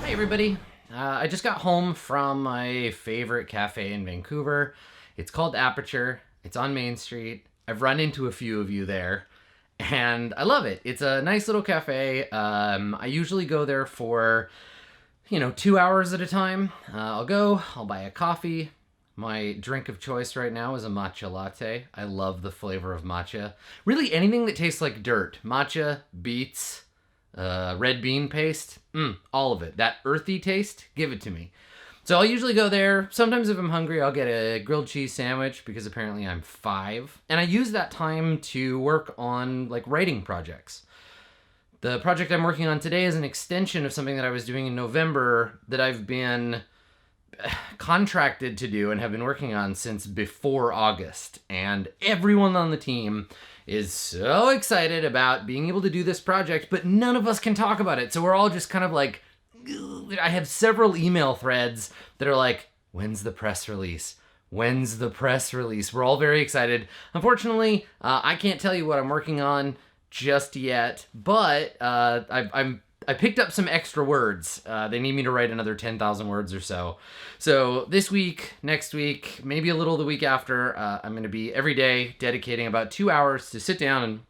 Hey everybody, I just got home from my favorite cafe in Vancouver. It's called Aperture. It's on Main Street. I've run into a few of you there and I love it. It's a nice little cafe. I usually go there for, 2 hours at a time. I'll buy a coffee. My drink of choice right now is a matcha latte. I love the flavor of matcha. Really anything that tastes like dirt. Matcha, beets, red bean paste, all of it. That earthy taste, give it to me. So I'll usually go there. Sometimes if I'm hungry, I'll get a grilled cheese sandwich because apparently I'm 5. And I use that time to work on writing projects. The project I'm working on today is an extension of something that I was doing in November that I've been contracted to do and have been working on since before August. And everyone on the team is so excited about being able to do this project, but none of us can talk about it. So we're all just kind of like, I have several email threads that are like, when's the press release? When's the press release? We're all very excited. Unfortunately, I can't tell you what I'm working on just yet, but I picked up some extra words. They need me to write another 10,000 words or so. So this week, next week, maybe a little the week after, I'm going to be every day dedicating about 2 hours to sit down and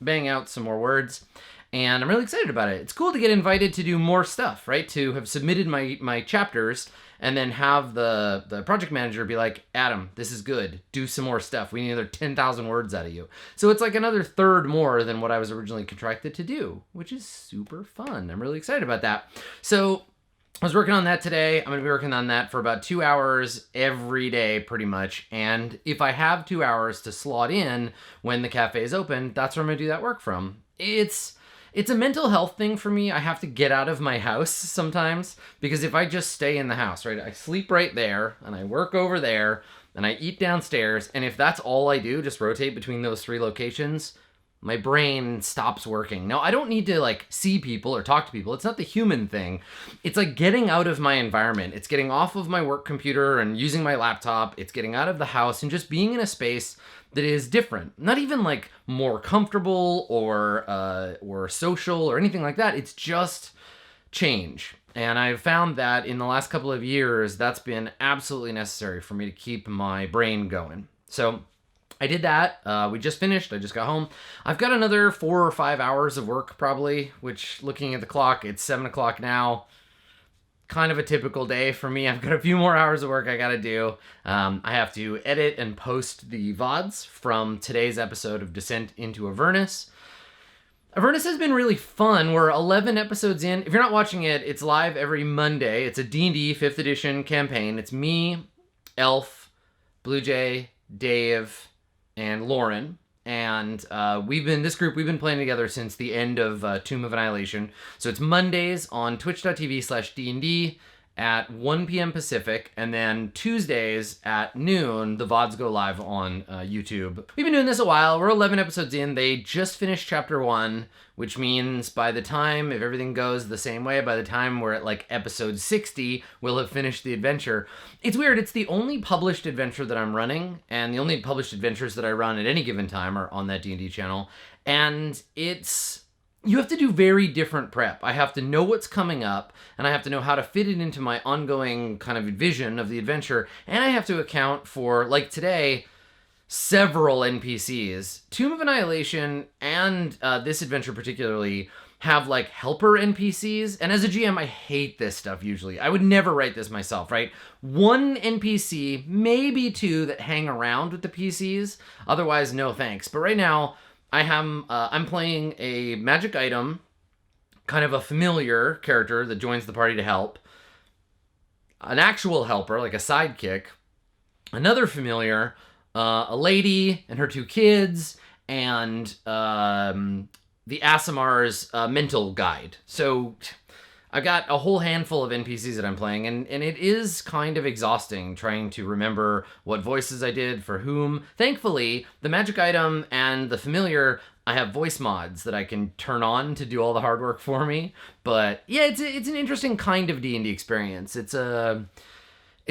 bang out some more words. And I'm really excited about it. It's cool to get invited to do more stuff, right? To have submitted my chapters and then have the project manager be like, Adam, this is good. Do some more stuff. We need another 10,000 words out of you. So it's like another third more than what I was originally contracted to do, which is super fun. I'm really excited about that. So I was working on that today. I'm going to be working on that for about 2 hours every day, pretty much. And if I have 2 hours to slot in when the cafe is open, that's where I'm going to do that work from. It's a mental health thing for me. I have to get out of my house sometimes because if I just stay in the house, right, I sleep right there and I work over there and I eat downstairs. And if that's all I do, just rotate between those 3 locations, my brain stops working. Now, I don't need to see people or talk to people. It's not the human thing. It's like getting out of my environment. It's getting off of my work computer and using my laptop. It's getting out of the house and just being in a space that is different. Not even more comfortable or social or anything like that. It's just change. And I've found that in the last couple of years, that's been absolutely necessary for me to keep my brain going. So I did that. We just finished. I just got home. I've got another 4 or 5 hours of work probably, which looking at the clock, it's 7 o'clock now. Kind of a typical day for me. I've got a few more hours of work I gotta do. I have to edit and post the VODs from today's episode of Descent into Avernus. Avernus has been really fun. We're 11 episodes in. If you're not watching it, it's live every Monday. It's a D&D 5th edition campaign. It's me, Elf, Blue Jay, Dave, and Lauren. And we've been playing together since the end of Tomb of Annihilation. So it's Mondays on twitch.tv/DND at 1 p.m. Pacific. And then Tuesdays at noon, the VODs go live on YouTube. We've been doing this a while. We're 11 episodes in. They just finished chapter 1, which means by the time, if everything goes the same way, by the time we're at episode 60, we'll have finished the adventure. It's weird. It's the only published adventure that I'm running, and the only published adventures that I run at any given time are on that D&D channel. And you have to do very different prep. I have to know what's coming up, and I have to know how to fit it into my ongoing kind of vision of the adventure, and I have to account for, today, several NPCs. Tomb of Annihilation and this adventure particularly have helper NPCs, and as a GM, I hate this stuff usually. I would never write this myself, right? 1 NPC, maybe 2 that hang around with the PCs. Otherwise, no thanks. But right now, I'm playing a magic item, kind of a familiar character that joins the party to help, an actual helper, like a sidekick, another familiar, a lady and her 2 kids, and the Asimar's mental guide. So I've got a whole handful of NPCs that I'm playing, and it is kind of exhausting trying to remember what voices I did for whom. Thankfully, the magic item and the familiar, I have voice mods that I can turn on to do all the hard work for me. But yeah, it's an interesting kind of D&D experience. It's a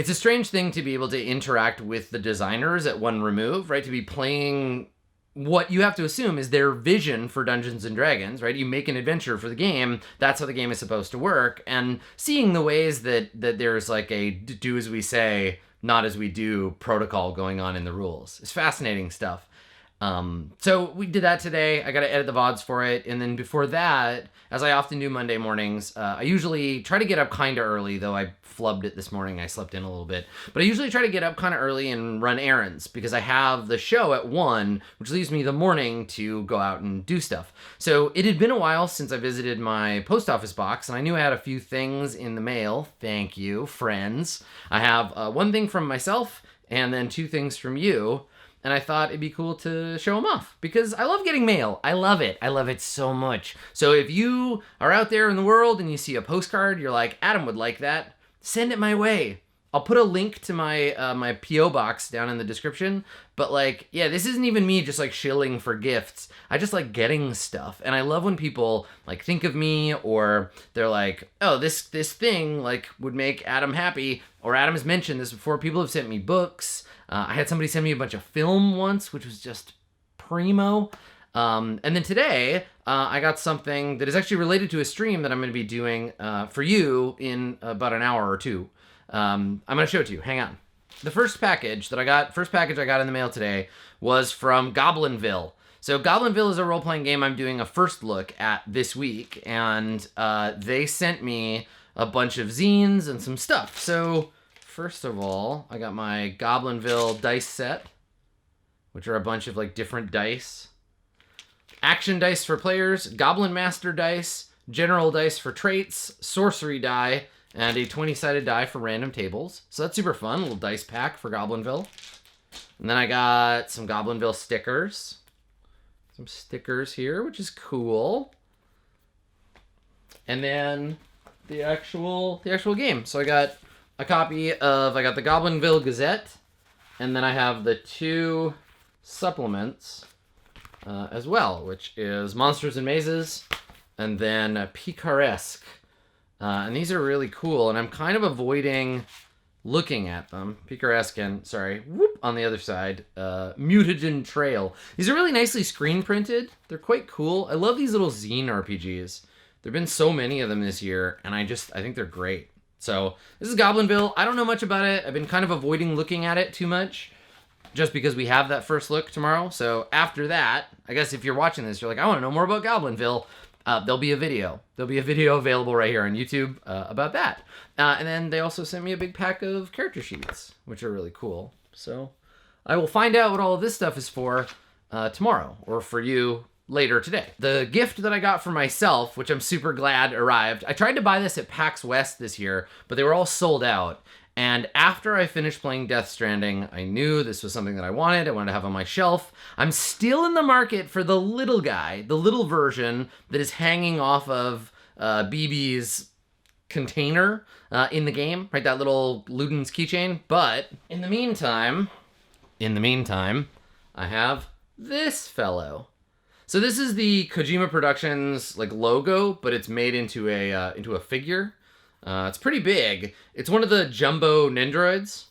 strange thing to be able to interact with the designers at one remove, right? To be playing what you have to assume is their vision for Dungeons and Dragons, right? You make an adventure for the game. That's how the game is supposed to work. And seeing the ways that there's like a do as we say, not as we do protocol going on in the rules. It's fascinating stuff. So we did that today. I got to edit the VODs for it. And then before that, as I often do Monday mornings, I usually try to get up kind of early, though I flubbed it this morning. I slept in a little bit. But I usually try to get up kind of early and run errands because I have the show at 1, which leaves me the morning to go out and do stuff. So it had been a while since I visited my post office box, and I knew I had a few things in the mail. Thank you, friends. I have one thing from myself and then 2 things from you. And I thought it'd be cool to show them off because I love getting mail. I love it. I love it so much. So if you are out there in the world and you see a postcard, you're like, Adam would like that, send it my way. I'll put a link to my my P.O. box down in the description. But like, yeah, this isn't even me just like shilling for gifts. I just like getting stuff. And I love when people like think of me or they're like, oh, this thing like would make Adam happy. Or Adam has mentioned this before. People have sent me books. I had somebody send me a bunch of film once, which was just primo. And then today, I got something that is actually related to a stream that I'm going to be doing for you in about an hour or 2. I'm going to show it to you. Hang on. The first package I got in the mail today was from Goblinville. So Goblinville is a role-playing game I'm doing a first look at this week, and they sent me a bunch of zines and some stuff. So first of all, I got my Goblinville dice set, which are a bunch of like different dice. Action dice for players, Goblin Master dice, general dice for traits, sorcery die, and a 20-sided die for random tables. So that's super fun, a little dice pack for Goblinville. And then I got some Goblinville stickers. Some stickers here, which is cool. And then the actual game. So I got a copy of, I got the Goblinville Gazette, and then I have the 2 supplements as well, which is Monsters and Mazes, and then Picaresque. And these are really cool, and I'm kind of avoiding looking at them. Picaresque and, on the other side, Mutagen Trail. These are really nicely screen printed. They're quite cool. I love these little zine RPGs. There have been so many of them this year, and I think they're great. So this is Goblinville. I don't know much about it. I've been kind of avoiding looking at it too much just because we have that first look tomorrow. So after that, I guess if you're watching this, you're like, I want to know more about Goblinville. There'll be a video. There'll be a video available right here on YouTube about that. And then they also sent me a big pack of character sheets, which are really cool. So I will find out what all of this stuff is for tomorrow, or for you later today. The gift that I got for myself, which I'm super glad arrived, I tried to buy this at PAX West this year, but they were all sold out. And after I finished playing Death Stranding, I knew this was something that I wanted to have on my shelf. I'm still in the market for the little guy, the little version that is hanging off of BB's container in the game, right? That little Luden's keychain. But in the meantime, I have this fellow. So this is the Kojima Productions like logo, but it's made into a figure. It's pretty big. It's one of the jumbo Nendroids.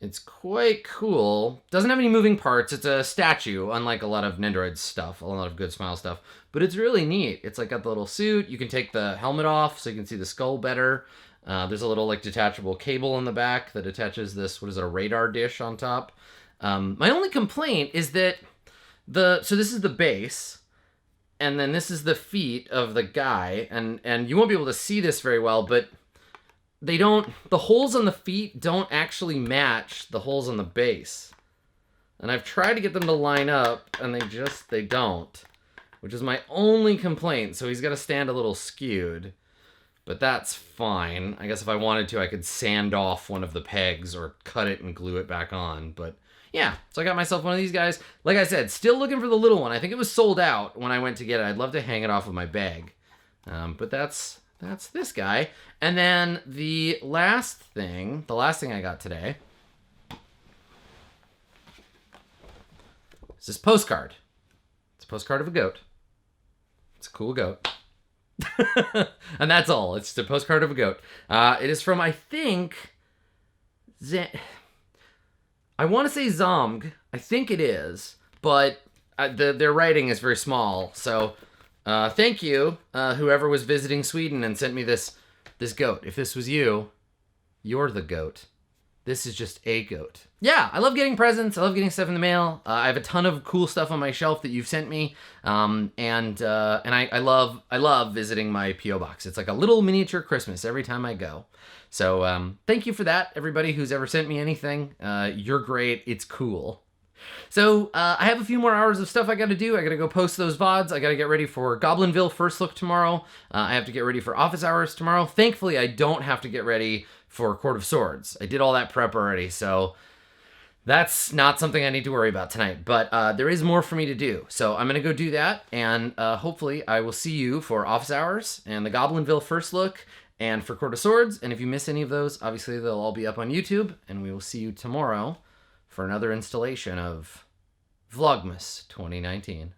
It's quite cool. Doesn't have any moving parts. It's a statue, unlike a lot of Nendroid stuff, a lot of Good Smile stuff. But it's really neat. It's like got the little suit. You can take the helmet off so you can see the skull better. There's a little like detachable cable in the back that attaches this, a radar dish on top. My only complaint is that so this is the base, and then this is the feet of the guy, and you won't be able to see this very well, but the holes on the feet don't actually match the holes on the base. And I've tried to get them to line up, and they don't, which is my only complaint. So he's got to stand a little skewed, but that's fine. I guess if I wanted to, I could sand off one of the pegs or cut it and glue it back on, but yeah, so I got myself one of these guys. Like I said, still looking for the little one. I think it was sold out when I went to get it. I'd love to hang it off of my bag. But that's this guy. And then the last thing I got today is this postcard. It's a postcard of a goat. It's a cool goat. And that's all. It's just a postcard of a goat. It is from, I think, I want to say Zomg. I think it is, but their writing is very small. So thank you, whoever was visiting Sweden and sent me this goat. If this was you, you're the goat. This is just a goat. Yeah, I love getting presents. I love getting stuff in the mail. I have a ton of cool stuff on my shelf that you've sent me, and I love visiting my P.O. box. It's like a little miniature Christmas every time I go. So thank you for that, everybody who's ever sent me anything. You're great. It's cool. So I have a few more hours of stuff I got to do. I got to go post those VODs. I got to get ready for Goblinville First Look tomorrow. I have to get ready for office hours tomorrow. Thankfully, I don't have to get ready for Court of Swords. I did all that prep already, so that's not something I need to worry about tonight. But there is more for me to do. So I'm going to go do that, and hopefully I will see you for office hours and the Goblinville First Look and for Court of Swords. And if you miss any of those, obviously they'll all be up on YouTube, and we will see you tomorrow for another installation of Vlogmas 2019.